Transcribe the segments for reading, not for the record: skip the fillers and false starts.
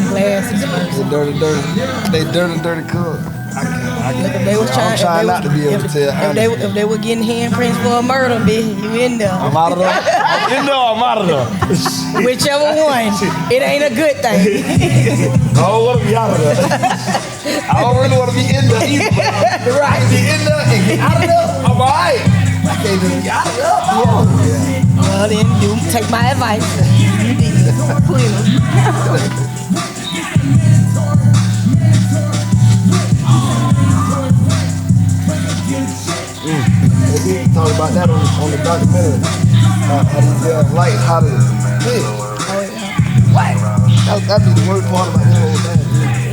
Glasses first. They dirty cook. I'm trying not to be able to tell. If they were getting handprints for a murder, bitch, you in there. I'm out of there. I'm in there. I'm out of there. Whichever one, it ain't a good thing. I don't want to be out of there. I don't really want to be in there either. Right. Be in there and get out of there. I'm alright. I can't just be out of there. Well, then you take my advice. You need to clean. We talk about that on the documentary. Light-hearted bitch. What? That'd be the worst part about the whole thing.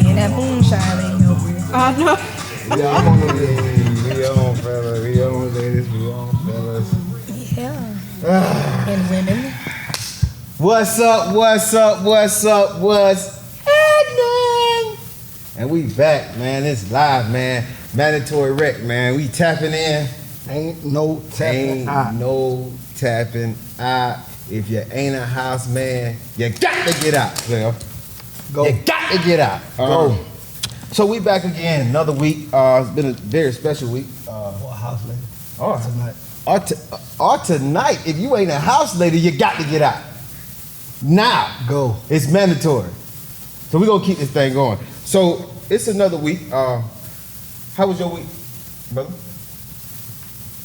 And that moonshine ain't no good. I know. Yeah, I'm on the we on, fellas. We on, ladies. We on, fellas. Yeah. And women. What's up? What's happening? And we back, man. It's live, man. Mandatory rec, man. We tapping in. Ain't no tapping out. If you ain't a house man, you got to get out, player. Go. You got to get out. Go. So we back again, another week. It's been a very special week. What house lady? Or tonight, if you ain't a house lady, you got to get out. Now. Go. It's mandatory. So we're going to keep this thing going. So it's another week. How was your week, brother?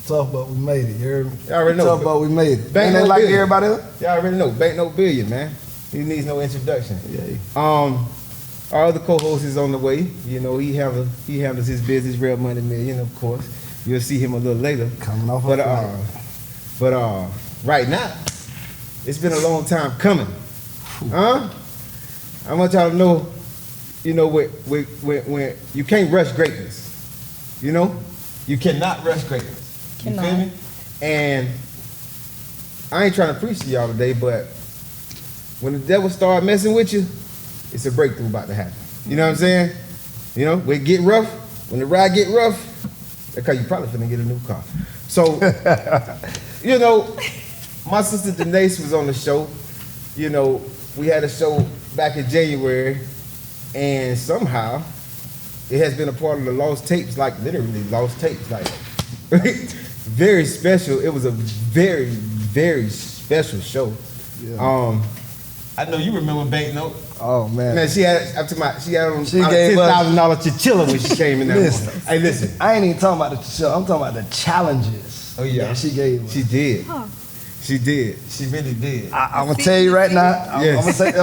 Tough, but we made it. You heard me? Y'all already know. Tough, but we made it. Banknote Ain't that like Billion. everybody else? Y'all already know. Banknote Billion, man. He needs no introduction. Yeah. Our other co-host is on the way. You know, he handles his business, Rell Money Million, of course. You'll see him a little later. Coming off But right now, it's been a long time coming. Huh? I want y'all to know, you know, when you can't rush greatness. You know? You cannot rush greatness. You feel me? And I ain't trying to preach to y'all today, but when the devil start messing with you, it's a breakthrough about to happen. You know what I'm saying? You know, when it get rough, when the ride get rough, that's because you probably finna get a new car. So, you know, my sister Dennayce was on the show. You know, we had a show back in January, and somehow it has been a part of the lost tapes, like literally lost tapes, like very special. It was a very, very special show. Yeah. I know you remember Banknote. Oh man. Man, she had on $10,000 chinchilla when she came in there. Hey, listen. I ain't even talking about the chinchilla. I'm talking about the challenges. Oh yeah. That she gave us. She did. Huh. She did. She really did. I'm gonna tell you right now. I'm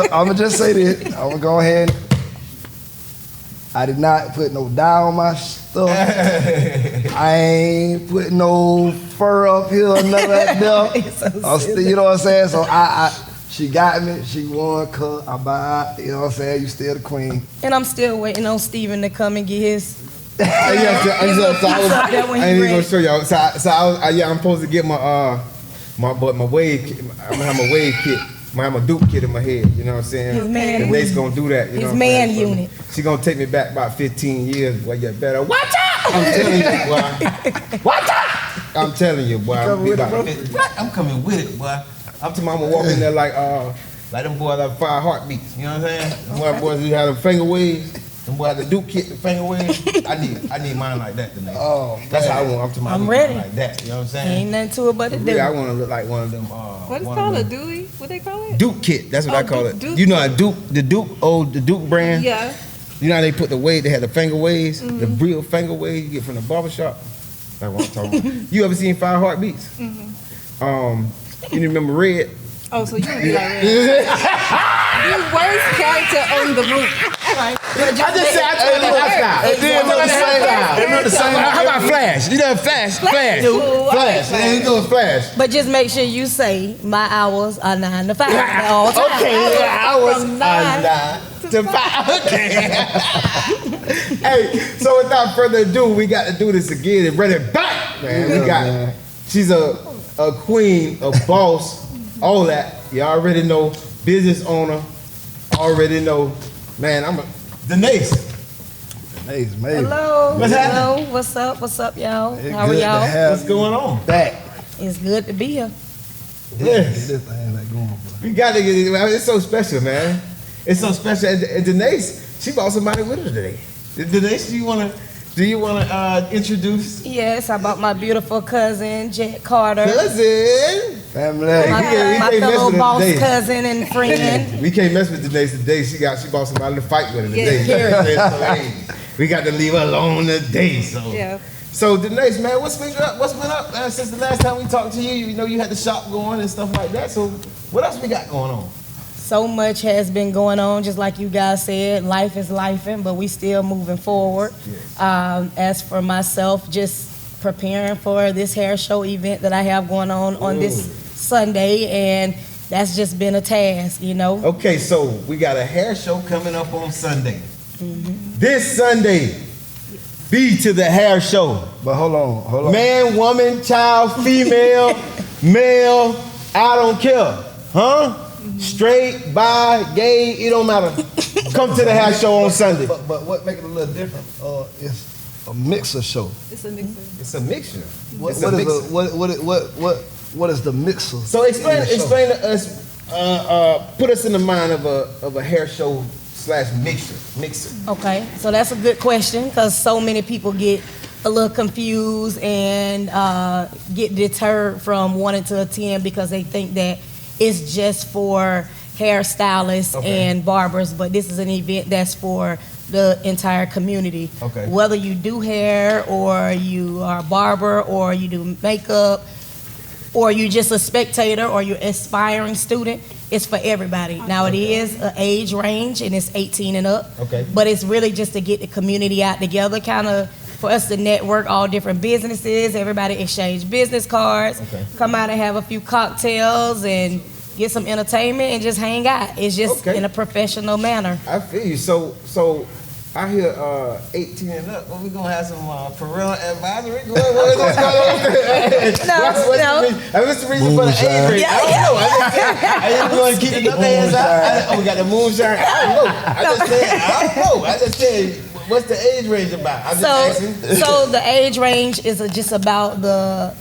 gonna just say this. I'm gonna go ahead. I did not put no dye on my stuff. I ain't put no fur up here or nothing like that. You know what I'm saying? So she got me. She won. I buy. You know what I'm saying? You still the queen. And I'm still waiting on Steven to come and get his. I ain't even gonna show y'all. I'm supposed to get my wave kit. I'm gonna have my wave kit. I'm gonna have my Duke kit in my head. You know what I'm saying? His man. And Dennayce gonna do that. You his know man unit. She gonna take me back about 15 years. Boy, you better watch out. I'm telling you, boy. Watch out. I'm telling you, boy. I'm coming with it, boy. I'm talking about I'm gonna walk in there like them boys have 5 heartbeats. You know what I'm saying? Them boys who have them finger waves. Them boys have the Duke kit, the finger waves. I need mine like that today. Oh, that's how I want. I'm talking about I'm ready. Like that. You know what I'm saying? Ain't nothing to it but a Duke. Yeah, I want to look like one of them. What is called a Dewey? What they call it? Duke kit. That's what I call it. Duke You know, the Duke brand. Yeah. You know how they put the wave? They had the finger waves, the real finger waves you get from the barbershop. That's what I'm talking about. You ever seen 5 heartbeats? You remember Red? Oh, so you be like Red. You worst character on the roof. I just said I told you They look the same. How about Flash? You know Flash? Flash. He's doing Flash. But just make sure you say my hours are 9 to 5 at all times. Okay, hours are 9 to 5. Okay. Hey, so without further ado, we got to do this again and run it back, man. She's a queen, a boss, all that. You already know. Business owner, already know. Man, I'm a Dennayce. Dennayce, man. Hello. What's happening? What's up, y'all? It's How are good to y'all? have What's going on? Back. It's good to be here. Yes. This thing like going, bro. We got to get it. It's so special, man. It's so special. And Dennayce, she brought somebody with her today. Dennayce, do you wanna introduce Yes, I bought my beautiful cousin, Jet Carter. cousin? Family. My can't mess fellow with her boss today. cousin and friend. We can't mess with Dennayce today. She bought somebody to fight with her today. Yeah, So, hey, we got to leave her alone today. So. Yeah. So Dennayce, man, what's been up? What's been up since the last time we talked to you? You know, you had the shop going and stuff like that. So what else we got going on? So much has been going on, just like you guys said. Life is lifing, but we still moving forward. Yes. As for myself, just preparing for this hair show event that I have going on this Sunday, and that's just been a task, you know. Okay, so we got a hair show coming up on Sunday. This Sunday, be to the hair show. But hold on. Man, woman, child, female, male, I don't care. Huh? Straight, bi, gay, it don't matter. Come to the hair show on Sunday. But what make it a little different? It's a mixer show. It's a mixer. It's a mixture. What It's a mixer. what is the mixer? So explain in the show? to us, put us in the mind of a hair show / mixer. Okay, so that's a good question because so many people get a little confused and get deterred from wanting to attend because they think that it's just for hairstylists and barbers, but this is an event that's for the entire community. Okay. Whether you do hair or you are a barber or you do makeup or you just a spectator or you're aspiring student, it's for everybody. Now it is an age range and it's 18 and up. Okay. But it's really just to get the community out together, kind of for us to network all different businesses, everybody exchange business cards, come out and have a few cocktails and get some entertainment and just hang out. It's just in a professional manner. I feel you. So I hear 18 and up. Well, we gonna have some parental advisory. What's going on? What's the reason for the age range? I don't know. I just want to keep the hands out. We got the moonshine. I don't know. I just said, what's the age range about? I'm just asking. So the age range is just about the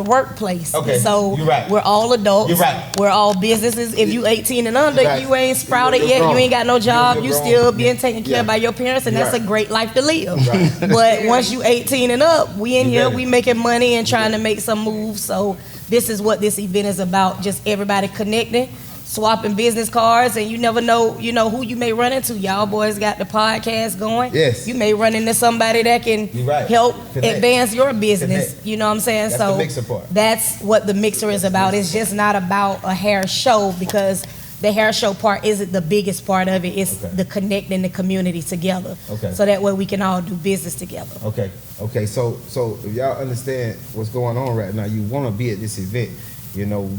workplace. Okay, So you're right. we're all adults. You're right. We're all businesses. If you 18 and under, Right. you ain't sprouted You're yet. grown. You ain't got no job. You're You grown. still being taken care of by your parents, and You're that's right. a great life to live. Right. But once you 18 and up, we in here, better. we making money and trying to make some moves. So this is what this event is about. Just everybody connecting, swapping business cards, and you never know, who you may run into. Y'all boys got the podcast going. Yes. You may run into somebody that can You're right. help Connect. advance your business. Connect. You know what I'm saying? That's So the mixer part. that's what the mixer is about. It's just not about a hair show because the hair show part isn't the biggest part of it. It's the connecting the community together. Okay. So that way we can all do business together. Okay. So if y'all understand what's going on right now, you want to be at this event,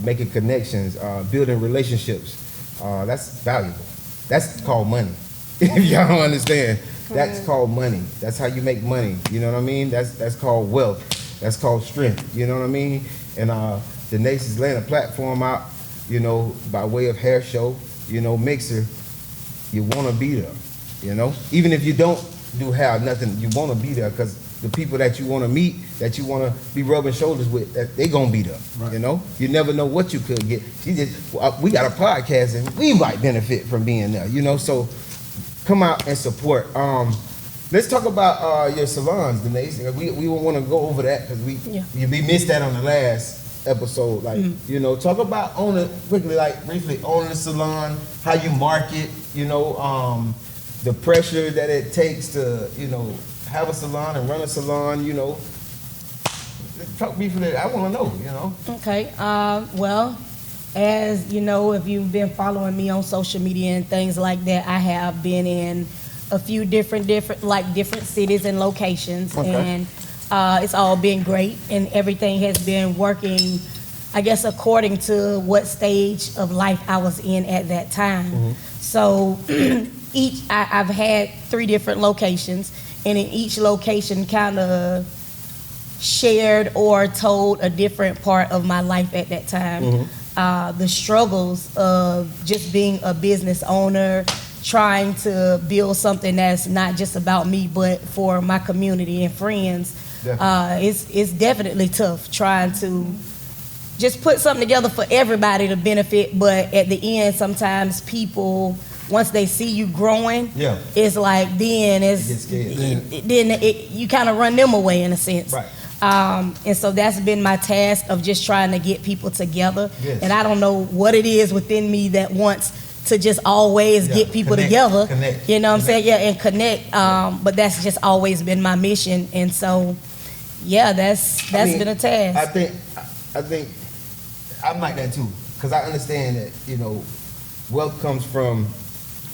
making connections, building relationships. That's valuable. That's called money. If y'all don't understand, that's called money. That's how you make money. You know what I mean? That's called wealth. That's called strength. You know what I mean? And Dennayce is laying a platform out, by way of hair show, mixer. You want to be there, Even if you don't do hair, nothing, you want to be there because the people that you want to meet, that you want to be rubbing shoulders with, that they gonna be there. Right. You never know what you could get. We got a podcast and we might benefit from being there. So come out and support. Let's talk about your salons, Dennayce. We want to go over that because we missed that on the last episode. Talk about briefly owning a salon, how you market. The pressure that it takes to have a salon and run a salon. Talk briefly. I want to know. Okay. Well, as you know, if you've been following me on social media and things like that, I have been in a few different cities and locations, and it's all been great, and everything has been working, I guess, according to what stage of life I was in at that time. So I've had 3 different locations, and in each location kind of shared or told a different part of my life at that time. The struggles of just being a business owner, trying to build something that's not just about me, but for my community and friends. It's definitely tough trying to just put something together for everybody to benefit. But at the end, sometimes people, once they see you growing, it's like then you kind of run them away in a sense. Right. And so that's been my task of just trying to get people together. Yes. And I don't know what it is within me that wants to just always get people together. Connect. You know what I'm saying? Yeah, and connect. But that's just always been my mission. And so, yeah, that's been a task. I think I'm like that too, because I understand that, you know, wealth comes from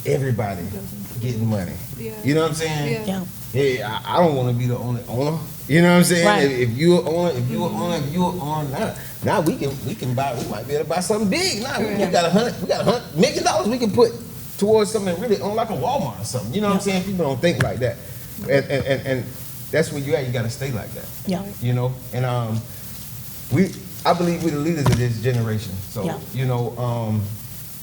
everybody getting money. Yeah. You know what I'm saying? Yeah. Yeah, I don't want to be the only owner. You know what I'm saying? Right. If you're an owner, now we can buy. We might be able to buy something big. Now we got $100 million we can put towards something really own, like a Walmart or something. You know what I'm saying? People don't think like that, and that's where you at. You got to stay like that. Yeah. You know, and I believe we're the leaders of this generation. So you know.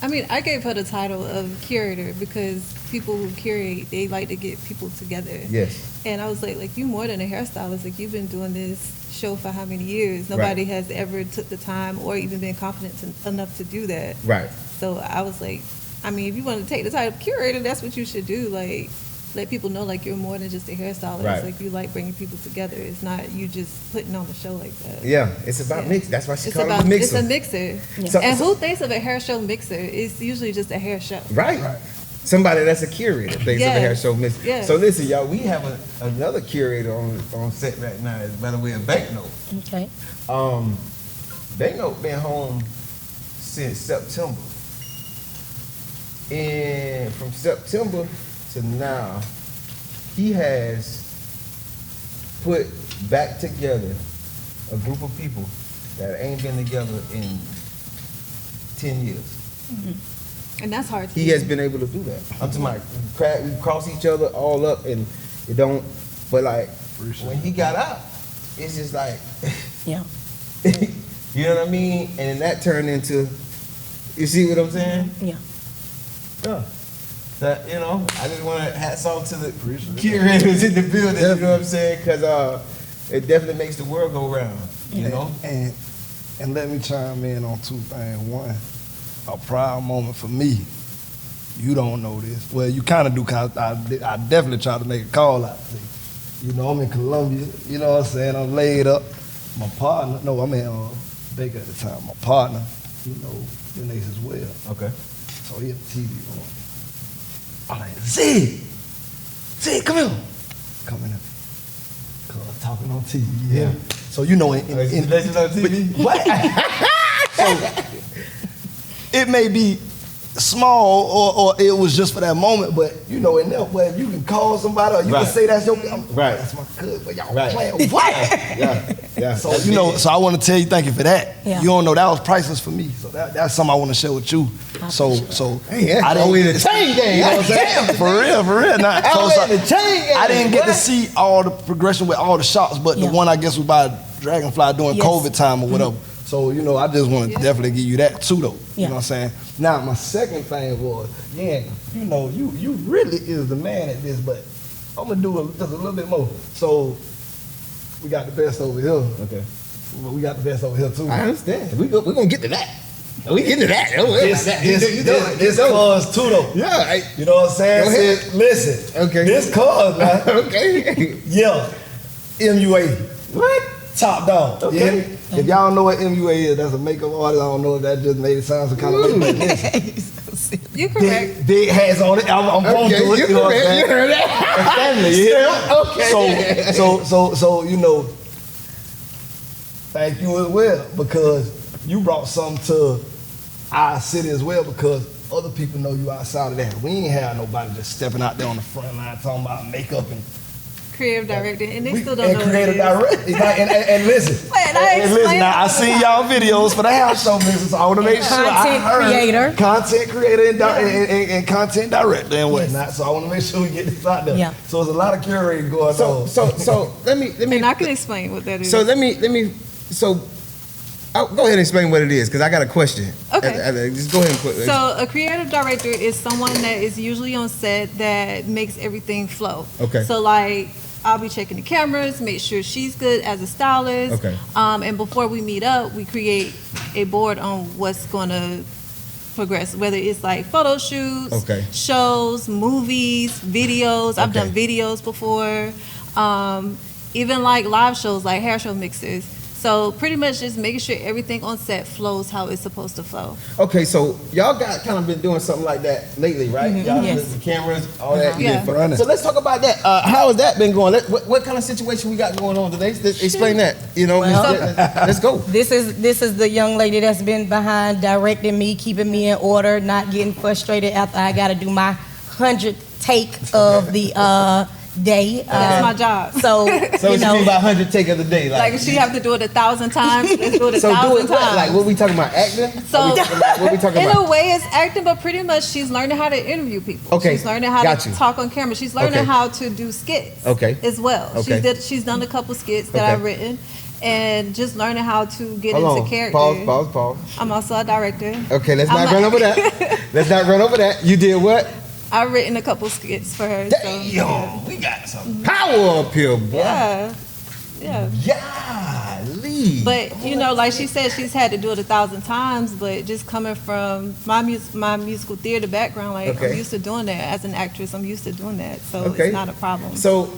I mean, I gave her the title of curator because people who curate, they like to get people together. Yes. And I was like, you more than a hairstylist. Like, you've been doing this show for how many years? Nobody has ever took the time or even been confident enough to do that. Right. So I was like, I mean, if you want to take the title of curator, that's what you should do. Like, let people know, like, you're more than just a hairstylist. Right. Like, you like bringing people together. It's not you just putting on a show like that. Yeah, it's about mix. That's why she It's called it about a mixer. It's a mixer. So- And who thinks of a hair show mixer? It's usually just a hair show. Right. Somebody that's a curator thinks of a hair show mixer. Yes. So listen, y'all, we have another curator on set right now. By the way, a Banknote. Okay. Banknote been home since September, and from September to now, he has put back together a group of people that ain't been together in 10 years. And that's hard to He do. has been able to do that. I'm talking about, we cross each other all up, and it don't, but like, when he got out, it's just like, Yeah. you know what I mean? And then that turned into, you see what I'm saying? Yeah. Yeah. That, you know, I just want to hats off to the curators in the building, you know what I'm saying? Because it definitely makes the world go round, you know? And let me chime in on two things. One, a proud moment for me. You don't know this. Well, you kind of do, because I definitely tried to make a call out. You know, I'm in Columbia. You know what I'm saying? I'm laid up. My partner, no, I'm in Baker at the time. My partner, you know, Dennayce as well. Okay. So he had the TV on. I'm like, Z, come here. Come in. Cause talking on TV. Yeah. So you know, in Legends on TV? what? So it may be small or it was just for that moment, but you know, in there where you can call somebody or you can say that's your that's my cousin, but y'all playing what? Yeah. So you know, so I want to tell you thank you for that. Yeah. You don't know that was priceless for me. So that's something I want to share with you. So Hey, that's always the chain game. you know what I'm saying? For real. Nah, I didn't get to see all the progression with all the shots, but the one I guess was by Dragonfly during COVID time or whatever. So, you know, I just want to definitely give you that too, though. You know what I'm saying? Now, my second thing was, you know, you really is the man at this, but I'm going to do just a little bit more. So, we got the best over here. Okay. We got the best over here, too. I understand. We're going to get to that. We get to that. This cause too, though. Yeah. You know what I'm saying? Go ahead. Listen. Okay. This cause, man. Okay. Yeah. MUA. What? Top dog. Okay. Yeah? If y'all don't know what MUA is, that's a makeup artist. I don't know if that just made it sound some kind of way. Listen, You're correct. big hats on it. I'm going to do it. You know what I'm saying? You heard that? Family, Okay. So you know, thank you as well, because you brought something to our city as well, because other people know you outside of that. We ain't have nobody just stepping out there on the front line talking about makeup and Creative director, and they still don't know creative what it is. director. And listen, Wait, I and listen. explained Now I all the seen time. y'all videos for the house show business. So I want to make sure I heard content creator and content director and whatnot. So I want to make sure we get this out there. Yeah. So there's a lot of curating going on. So let me. And I can explain what that is. So let me. So I'll go ahead and explain what it is, because I got a question. Okay. Just go ahead and put. So a creative director is someone that is usually on set that makes everything flow. Okay. So like I'll be checking the cameras, make sure she's good as a stylist. Okay. And before we meet up, we create a board on what's gonna progress, whether it's like photo shoots, Okay. shows, movies, videos. I've done Okay. videos before, even like live shows, like hair show mixes. So pretty much just making sure everything on set flows how it's supposed to flow. Okay, so y'all got kind of been doing something like that lately, right? Y'all Yes. the cameras, all that. you Yeah. did- Running. So let's talk about that. How has that been going? What kind of situation we got going on today? Explain that. You know, Well- let's go. This is the young lady that's been behind directing me, keeping me in order, not getting frustrated after I got to do my 100th take of the day. That's my job. So, So you it should know, be about 100 take of the day. Like if she have to do it 1,000 times, let's do it so do 1,000 it what? times. Like what we talking about? Acting? So, what we talking in about? a way, it's acting, but pretty much she's learning how to interview people. Okay, She's learning how got to you. talk on camera. She's learning Okay. how to do skits. Okay. As well. Okay. She's done a couple skits that Okay. I've written, and just learning how to get Hold into on. character. Pause. I'm also a director. Okay, let's I'm not a- run over that. Let's not run over that. You did what? I've written a couple skits for her. So, Damn, we got some power up here, boy. yeah. Golly. But you know, like she said, she's had to do it 1,000 times. But just coming from my musical theater background, like Okay. I'm used to doing that as an actress. I'm used to doing that, so Okay. it's not a problem. So,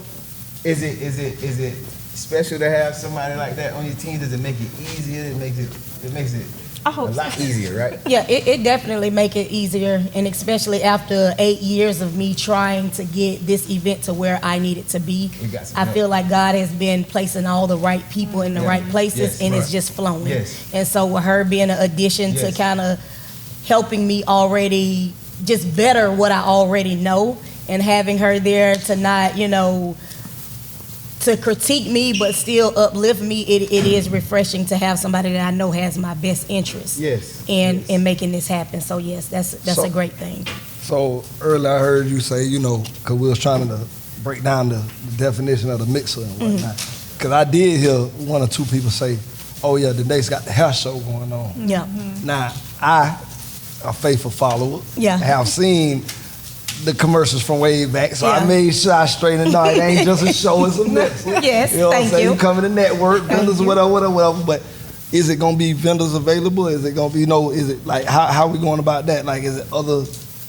is it special to have somebody like that on your team? Does it make it easier? It makes it I a hope lot so. easier, right? yeah, it definitely make it easier, and especially after 8 years of me trying to get this event to where I need it to be. You got some I help. feel like God has been placing all the right people in the Yeah. right places, Yes, and right. it's just flowing. Yes. And so with her being an addition to Yes. kind of helping me already just better what I already know, and having her there to not, to critique me but still uplift me, it is refreshing to have somebody that I know has my best interest Yes. in yes. in making this happen. So yes, that's So- a great thing. So earlier I heard you say, because we was trying to break down the definition of the mixer and whatnot. Because I did hear one or two people say, oh yeah, Dennayce got the hair show going on. Yeah. Now, I, a faithful follower, Yeah. have seen the commercials from way back, so I Yeah. made sure I straightened it out. It ain't just a show, it's a mix. Yes, You know what I'm thank saying? you. You come in the network, vendors, you. whatever. But is it gonna be vendors available? Is it gonna be is it like how we going about that? Like, is it other,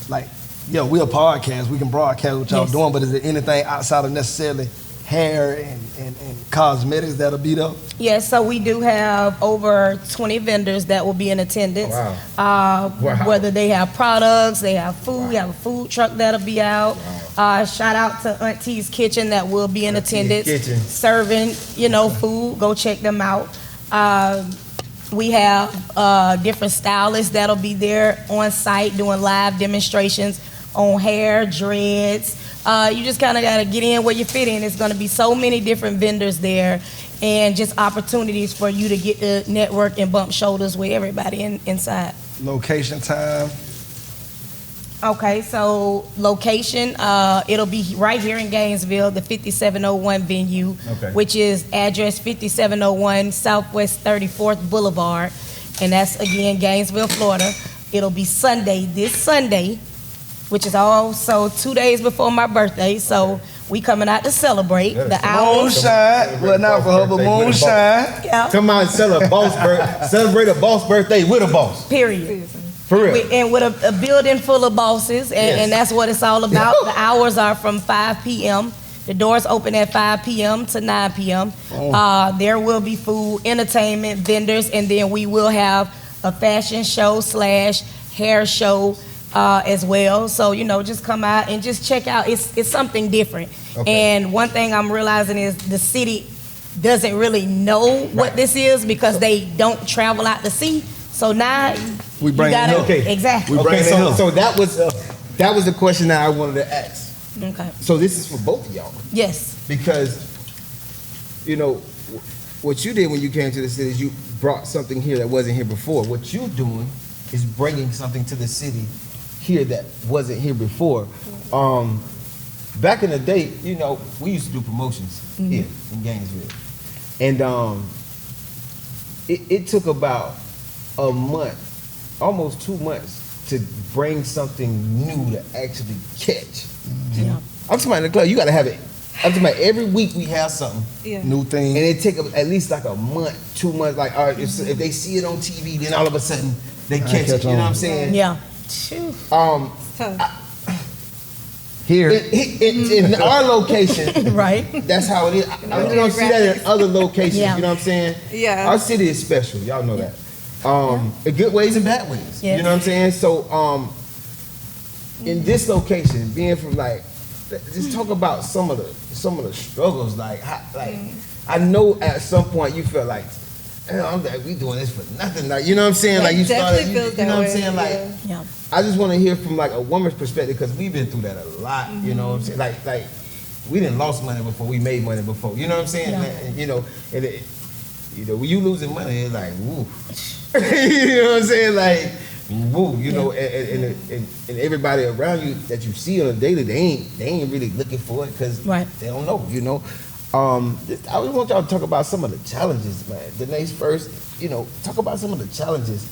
like, we're a podcast, we can broadcast what y'all Yes. doing, but is there anything outside of necessarily hair and cosmetics that'll be there? Yes, so we do have over 20 vendors that will be in attendance. Wow. Whether they have products, they have food, we have a food truck that'll be out. Shout out to Auntie's Kitchen that will be in Auntie's attendance, Kitchen. serving, food. Go check them out. We have different stylists that'll be there on site doing live demonstrations on hair, dreads. You just kind of got to get in where you fit in. It's going to be so many different vendors there, and just opportunities for you to get to network and bump shoulders with everybody inside. Location, time. Okay, so location, it'll be right here in Gainesville, the 5701 venue, Okay. which is address 5701 Southwest 34th Boulevard, and that's again Gainesville, Florida. It'll be this Sunday, which is also 2 days before my birthday, so we coming out to celebrate the hours. Moonshine. Well, not for her, but moonshine. Yeah, Come out and celebrate a boss birthday with a boss. period. For real. And with a building full of bosses, and that's what it's all about. The hours are from 5 p.m. The doors open at 5 p.m. to 9 p.m. There will be food, entertainment, vendors, and then we will have a fashion show / hair show as well. So, just come out and just check out. It's something different. Okay. And one thing I'm realizing is the city doesn't really know what this is because they don't travel out to see. So now We bring it here. Okay. Exactly. We bring Okay, it here. so that was the question that I wanted to ask. Okay. So this is for both of y'all. Yes. Because, what you did when you came to the city is you brought something here that wasn't here before. What you're doing is bringing something to the city here that wasn't here before. Back in the day, we used to do promotions here in Gainesville. And it took about a month, almost 2 months, to bring something new to actually catch. Yeah. I'm talking about in the club, you gotta have it I'm talking about every week we have something. Yeah. New And thing. it take at least like a month, 2 months. Like, all right, if they see it on TV, then all of a sudden they catch it. You know what I'm saying? Yeah. Phew. Tough. Here. In our location, Right. that's how it is. I don't see that in other locations. Yeah. You know what I'm saying? Yeah. Our city is special. Y'all know that. In good ways and bad ways. Yeah. You know what I'm saying? So, in this location, being from like, just talk about some of the struggles. Like, I know at some point you felt like, I'm like, we doing this for nothing. Like, you know what I'm saying? Like, you started, you know what I'm saying? Like, Yeah. I just want to hear from like a woman's perspective because we've been through that a lot. You know what I'm saying? Like we didn't lost money before, we made money before. You know what I'm saying? Yeah. And, you know, when you losing money, it's like woo. You know what I'm saying? Like woo. You know, and everybody around you that you see on a daily, they ain't really looking for it because they don't know. You know. I just want y'all to talk about some of the challenges, man. Dennayce first, you know, talk about some of the challenges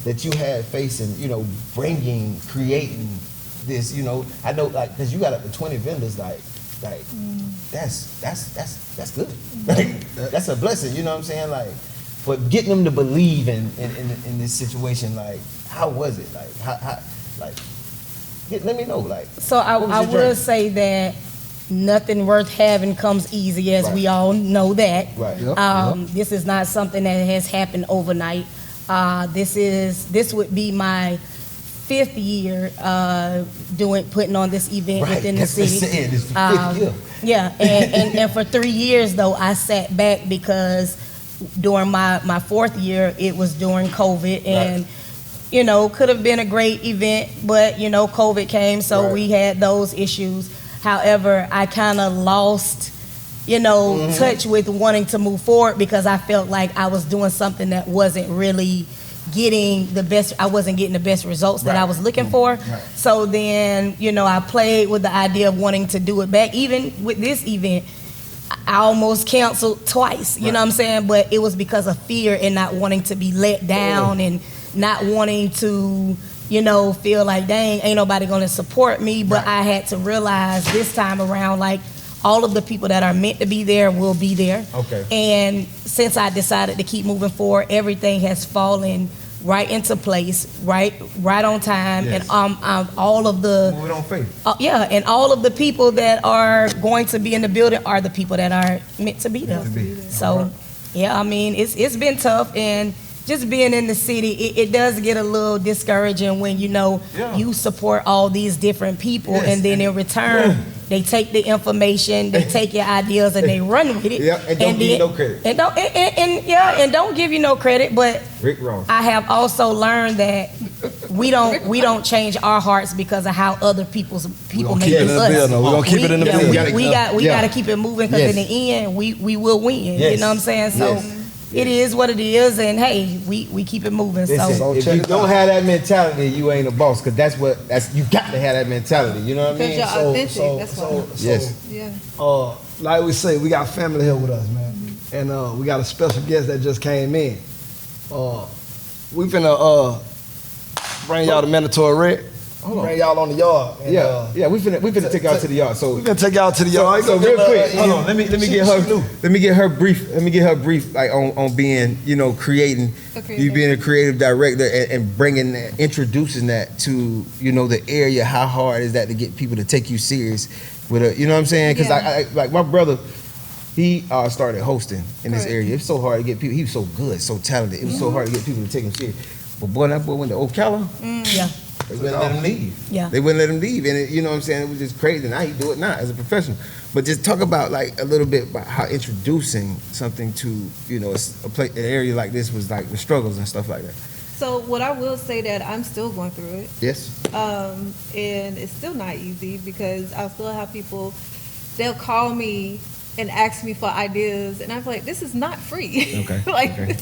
that you had facing, you know, creating this, you know. I know, like, because you got up to 20 vendors, that's good. Like, that's a blessing, you know what I'm saying? Like, but getting them to believe in this situation, like, how was it? Like, how let me know, like. So I will say that nothing worth having comes easy, as we all know that. Right. Yep. This is not something that has happened overnight. This would be my 5th year putting on this event within the city. This is the 5th year. Yeah, and for 3 years though, I sat back because during my 4th year, it was during COVID, and you know, could have been a great event, but you know, COVID came, so we had those issues. However, I kind of lost, you know, touch with wanting to move forward because I felt like I was doing something that wasn't really getting the best. I wasn't getting the best results that I was looking for. So then, you know, I played with the idea of wanting to do it back. Even with this event, I almost canceled twice, you know what I'm saying? But it was because of fear and not wanting to be let down and not wanting to, you know, feel like, dang, ain't nobody gonna support me. But I had to realize this time around, like, all of the people that are meant to be there will be there. Okay. And since I decided to keep moving forward, everything has fallen right into place, right on time. Yes. And all of the Move it on faith. and all of the people that are going to be in the building are the people that are meant to be there. So, yeah, I mean, it's been tough, and just being in the city, it does get a little discouraging when, you know, you support all these different people, and then in return, they take the information, they take your ideas, and they run with it. And don't give you no credit. And don't give you no credit. But Rick Ross. I have also learned that we don't change our hearts because of how other people make keep it in the us. building. We're gonna keep it in the building. We got to keep it moving because in the end, we will win. You know what I'm saying? So. It is what it is, and hey, we keep it moving. Listen, So if you don't have that mentality, you ain't a boss, because that's you got to have that mentality. You know what I mean? Because you're authentic, that's why. Yes. Yeah. Like we say, we got family here with us, man, and we got a special guest that just came in. We finna bring y'all the mandatory red. Bring y'all on the yard. And, we finna take y'all to the yard. So we finna take y'all to the yard. So real quick, hold on. Let me get her brief like on being, you know, creating. You being a creative director and bringing that, introducing that to, you know, the area. How hard is that to get people to take you serious with a, you know what I'm saying? Because I like my brother, he started hosting in this area. It's so hard to get people. He was so good, so talented. It was so hard to get people to take him serious. But boy, that boy went to Ocala. They wouldn't let him leave. They wouldn't let him leave, and you know what I'm saying. It was just crazy. Now he do it now as a professional. But just talk about like a little bit about how introducing something to, you know, an area like this was like the struggles and stuff like that. So what I will say that I'm still going through it. Yes. And it's still not easy because I'll still have people. They'll call me and ask me for ideas, and I'm like, this is not free. Okay.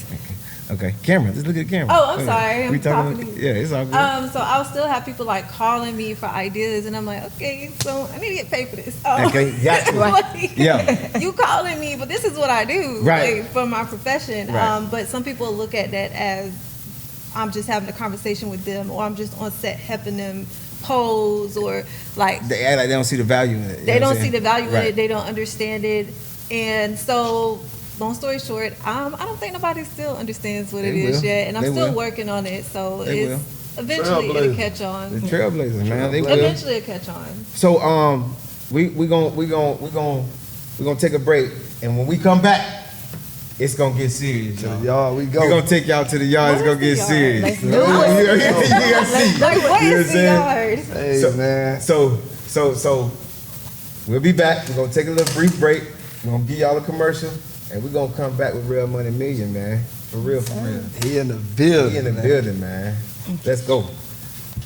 Okay, camera. Just look at the camera. Oh, I'm sorry. I'm talking to you. Yeah, it's all good. So I'll still have people like calling me for ideas, and I'm like, okay, so I need to get paid for this. Okay, got you. Like, you calling me, but this is what I do, right, like, for my profession. Right. But some people look at that as I'm just having a conversation with them, or I'm just on set helping them pose or like They act like they don't see the value in it. You they know what don't I'm see the saying? value in Right. it. They don't understand it. And so, long story short, I don't think nobody still understands what it They is will. yet, and I'm They still will. working on it. So They it's eventually it'll Trailblazer. catch on. The Trailblazers, man, they will. Eventually it'll catch on. So we gonna take a break, and when we come back, it's gonna get serious, To y'all. the yard we We're go. gonna take y'all to the yard. It's What gonna is get the yard? serious. Let's do You it. gotta see. Like, what You know is what the I'm yard? Hey, So- man. So we'll be back. We're gonna take a little brief break. We're gonna give y'all a commercial, and we're gonna come back with Real Money Million, man. For real, for real. He in the building. He in the man. building, man. Let's go.